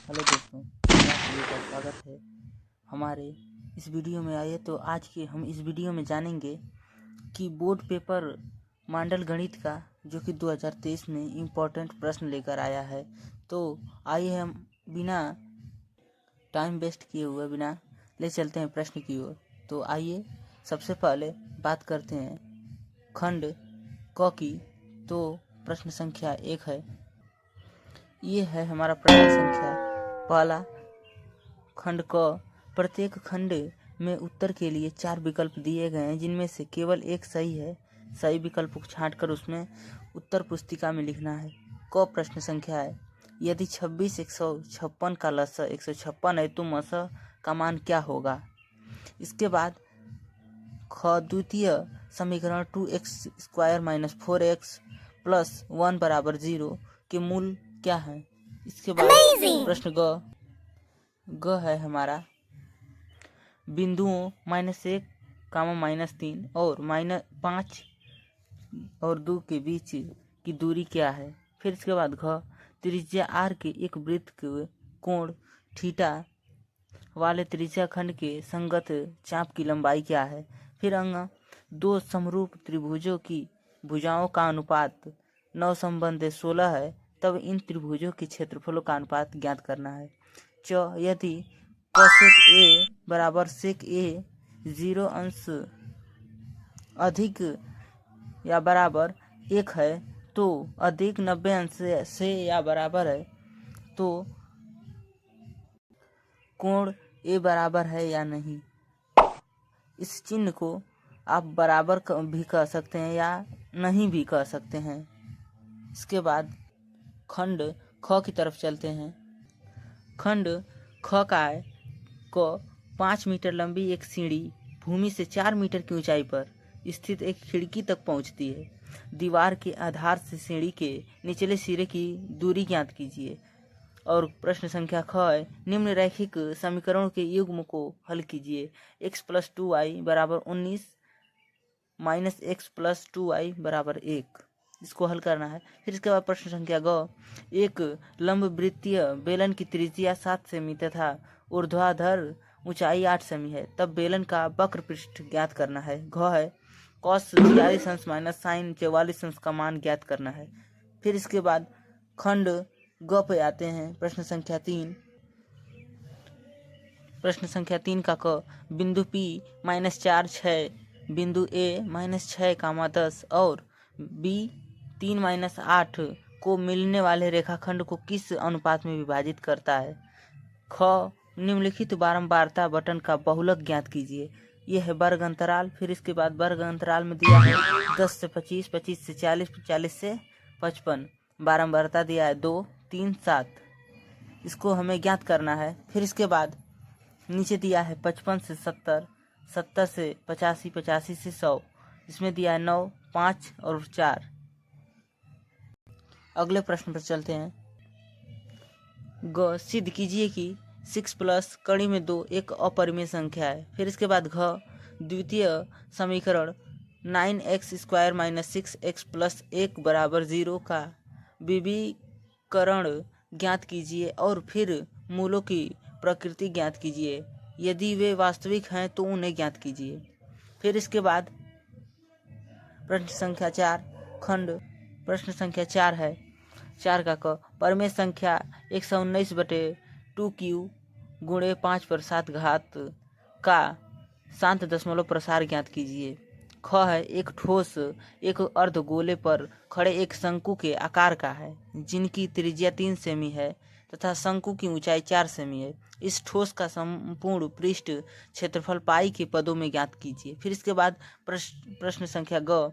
Hello दोस्तों, आप सभी का स्वागत है हमारे इस वीडियो में। आइए तो आज के हम इस वीडियो में जानेंगे कि बोर्ड पेपर मंडल गणित का जो कि 2023 में इम्पोर्टेंट प्रश्न लेकर आया है। तो आइए हम बिना टाइम वेस्ट किए हुए बिना ले चलते हैं प्रश्न की ओर। तो आइए सबसे पहले बात करते हैं खंड क की। तो प्रश्न संख्या 1 है, ये है हमारा प्रश्न संख्या पहला। खंड क, प्रत्येक खंड में उत्तर के लिए 4 विकल्प दिए गए हैं जिनमें से केवल एक सही है। सही विकल्प को छांटकर उसमें उत्तर पुस्तिका में लिखना है। क प्रश्न संख्या है, यदि 26 156 का लसा 156 है तो मसा का मान क्या होगा। इसके बाद ख, द्वितीय समीकरण 2x² - 4x + 1 = 0 के मूल क्या है। इसके बाद प्रश्न ग है हमारा, बिंदुओं -1, -3 और -5 और 2 के बीच की दूरी क्या है। फिर इसके बाद घ, त्रिज्या r के एक वृत्त के कोण थीटा वाले त्रिज्या खंड के संगत चाप की लंबाई क्या है। फिर अंग, दो समरूप त्रिभुजों की भुजाओं का अनुपात 9 संबंध 16 है, तब इन त्रिभुजों के क्षेत्रफलों का अनुपात ज्ञात करना है। च, यदि cosec a बराबर sec a 0 अंश अधिक या बराबर 1 है तो अधिक 90 अंश से या बराबर है तो कोण a बराबर है या नहीं। इस चिन्ह को आप बराबर भी कह सकते हैं या नहीं भी कह सकते हैं। इसके बाद खंड ख की तरफ चलते हैं। खंड ख का को 5 मीटर लंबी एक सीढ़ी भूमि से 4 मीटर की ऊंचाई पर स्थित एक खिड़की तक पहुंचती है। दीवार के आधार से सीढ़ी के निचले सिरे की दूरी ज्ञात कीजिए। और प्रश्न संख्या ख है, निम्नलिखित समीकरणों के युग्म को हल कीजिए। x + 2y = 19 - x + 2y = 1। इसको हल करना है। फिर इसके बाद प्रश्न संख्या ग, एक लंब वृत्तीय बेलन की त्रिज्या 7 सेमी तथा ऊर्ध्वाधर ऊंचाई 8 सेमी है, तब बेलन का वक्र पृष्ठ ज्ञात करना है। घ है, cos 46 अंश - sin 44 अंश का मान ज्ञात करना है। फिर इसके बाद खंड ग पे आते हैं। प्रश्न संख्या 3। प्रश्न संख्या 3 का क, बिंदु P -4 6 बिंदु A -6, 10 और B 3 - 8 को मिलने वाले रेखाखंड को किस अनुपात में विभाजित करता है। ख, निम्नलिखित बारंबारता बटन का बहुलक ज्ञात कीजिए। यह है वर्ग अंतराल। फिर इसके बाद वर्ग अंतराल में दिया है 10 से 25, 25 से 40, 40 से 55। बारंबारता दिया है 2, 3, 7। इसको हमें ज्ञात करना है। फिर इसके बाद नीचे दिया है 55 से 70, 70 से 85, 85 से 100। इसमें दिया है 9, 5 और 4। अगले प्रश्न पर चलते हैं। ग, सिद्ध कीजिए कि 6 + कड़ी में 2 एक अपरिमेय संख्या है। फिर इसके बाद घ, द्वितीय समीकरण 9x² - 6x + 1 = 0 का विविकरण ज्ञात कीजिए और फिर मूलों की प्रकृति ज्ञात कीजिए। यदि वे वास्तविक हैं तो उन्हें ज्ञात कीजिए। फिर इसके बाद प्रश्न संख्या 4। खंड प्रश्न संख्या 4 है। 4 का क, परिमेय संख्या 119/2q × 5/7 का शांत दशमलव प्रसार ज्ञात कीजिए। ख है, एक ठोस एक अर्धगोले पर खड़े एक शंकु के आकार का है जिनकी त्रिज्या 3 सेमी है तथा शंकु की ऊंचाई 4 सेमी है। इस ठोस का संपूर्ण पृष्ठ क्षेत्रफल पाई के पदों में ज्ञात कीजिए। फिर इसके बाद प्रश्न संख्या ग,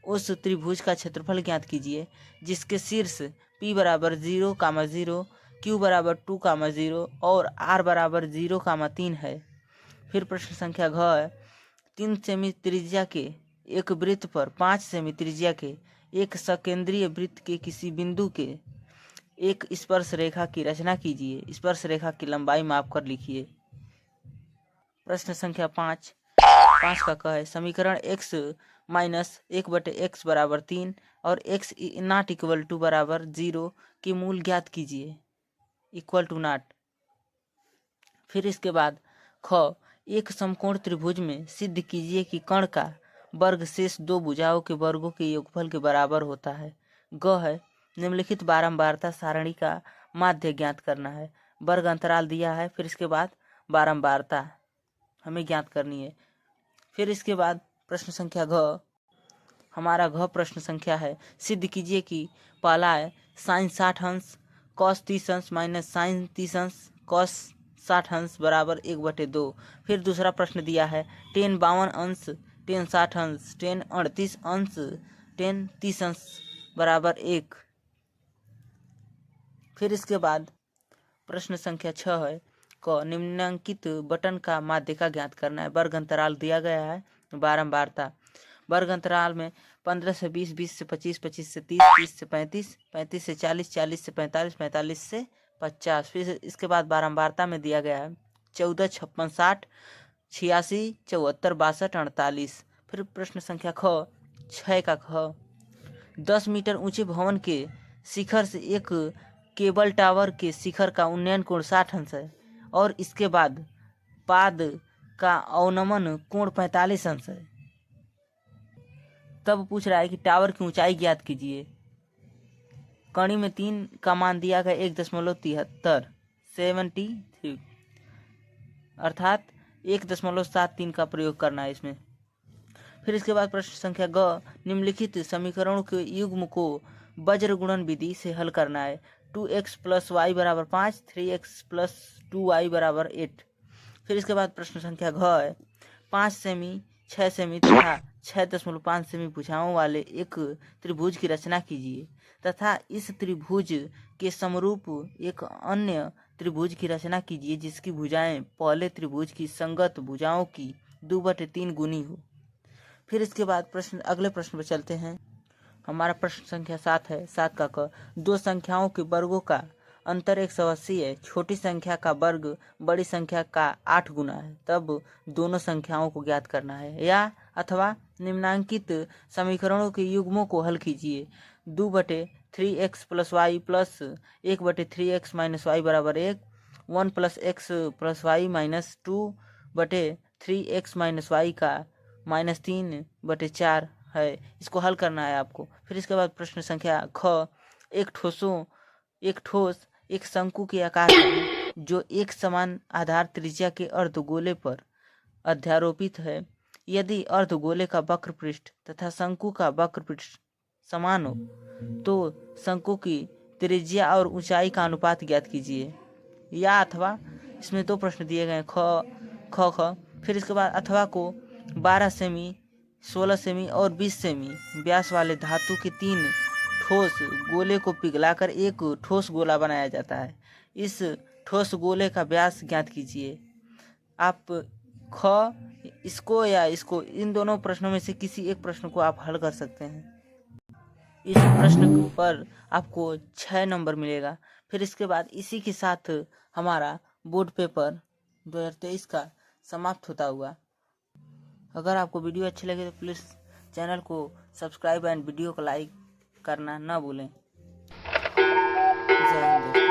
उस त्रिभुज का क्षेत्रफल ज्ञात कीजिए जिसके शीर्ष P = 0, 0, Q = 2, 0 और R = 0, 3 है। फिर प्रश्न संख्या घ है, 3 सेमी त्रिज्या के एक वृत्त पर 5 सेमी त्रिज्या के एक सकेंद्रीय वृत्त के किसी बिंदु के एक स्पर्श रेखा की रचना कीजिए। स्पर्श रेखा की लंबाई माप कर लिखिए। प्रश्न संख्या 5 का क है, समीकरण x - 1/x = 3 और x ≠ 0 के मूल ज्ञात कीजिए। Equal to nought. फिर इसके बाद ख, एक समकोण त्रिभुज में सिद्ध कीजिए कि कर्ण का वर्ग शेष दो भुजाओं के वर्गों के योगफल के बराबर होता है। ग है, निम्नलिखित बारंबारता सारणी का माध्य ज्ञात करना है। वर्ग अंतराल दिया है, फिर इसके बाद बारंबारता हमें ज्ञात करनी है। फिर इसके बाद प्रश्न संख्या घ, हमारा घ प्रश्न संख्या है, सिद्ध कीजिए कि पहला है साइन 60 अंश कॉस 30 अंश माइनस साइन 30 अंश कॉस 60 अंश बराबर 1/2। फिर दूसरा प्रश्न दिया है टेन 52 अंश टेन 60 अंश टेन 38 अंश टेन 30 अंश बराबर 1। फिर इसके बाद प्रश्न संख्या 6 है क, निम्नांकित बटन का माध्यिका ज्ञात करना है। वर्ग अंतराल दिया गया है, बारंबारता वर्ग अंतराल में 15 से 20, 20 से 25, 25 से 30, 30 से 35, 35 से 40, 40 से 45, 45 से 50। फिर इसके बाद बारंबारता में दिया गया है 14, 56, 60, 86, 74, 62, 48। फिर प्रश्न संख्या ख, 6 का ख, 10 मीटर ऊंचे भवन के शिखर से एक केबल टावर के शिखर का उन्नयन कोण 60 अंश है और इसके बाद पाद का अवनमन कोण 45 अंश है। तब पूछ रहा है कि टावर की ऊंचाई ज्ञात कीजिए। कड़ी में 3 का मान दिया गया 1.73 73, अर्थात 1.73 का प्रयोग करना है इसमें। फिर इसके बाद प्रश्न संख्या ग, निम्नलिखित समीकरणों के युग्म को वज्र गुणन विधि से हल करना है। 2x + y = 5, 3x + 2y = 8। फिर इसके बाद प्रश्न संख्या घ है, 5 सेमी 6 सेमी तथा 6.5 सेमी भुजाओं वाले एक त्रिभुज की रचना कीजिए तथा इस त्रिभुज के समरूप एक अन्य त्रिभुज की रचना कीजिए जिसकी भुजाएं पहले त्रिभुज की संगत भुजाओं की 2/3 गुनी हो। फिर इसके बाद अगले प्रश्न पर चलते हैं। हमारा प्रश्न संख्या 7 है, 7 का क, दो संख्याओं के वर्गों का अंतर 180 है। छोटी संख्या का वर्ग बड़ी संख्या का 8 गुना है, तब दोनों संख्याओं को ज्ञात करना है। या अथवा निम्नांकित समीकरणों के युग्मों को हल कीजिए। 2/3x + y + 1/3x - y = 1, 1 + x + y - 2/3x - y का -3/4 है। इसको हल करना है आपको। फिर इसके बाद प्रश्न संख्या ख, एक ठोस एक शंकु के आकार का है जो एक समान आधार त्रिज्या के अर्धगोले पर अध्यारोपित है। यदि अर्धगोले का वक्र पृष्ठ तथा शंकु का वक्र पृष्ठ समान हो तो शंकु की त्रिज्या और ऊंचाई का अनुपात ज्ञात कीजिए। या अथवा इसमें 2 प्रश्न दिए गए ख। फिर इसके बाद अथवा को 12 सेमी 16 सेमी और 20 सेमी व्यास वाले धातु के 3 ठोस गोले को पिघलाकर एक ठोस गोला बनाया जाता है। इस ठोस गोले का व्यास ज्ञात कीजिए। आप इसको या इसको, इन दोनों प्रश्नों में से किसी एक प्रश्न को आप हल कर सकते हैं। इस प्रश्न पर आपको 6 नंबर मिलेगा। फिर इसके बाद इसी के साथ हमारा बोर्ड पेपर 2023 का समाप्त होता हुआ। अगर आपको वीडियो अच्छी लगे तो प्लीज़ चैनल को सब्सक्राइब एंड वीडियो को लाइक करना ना भूलें। जय हिंद।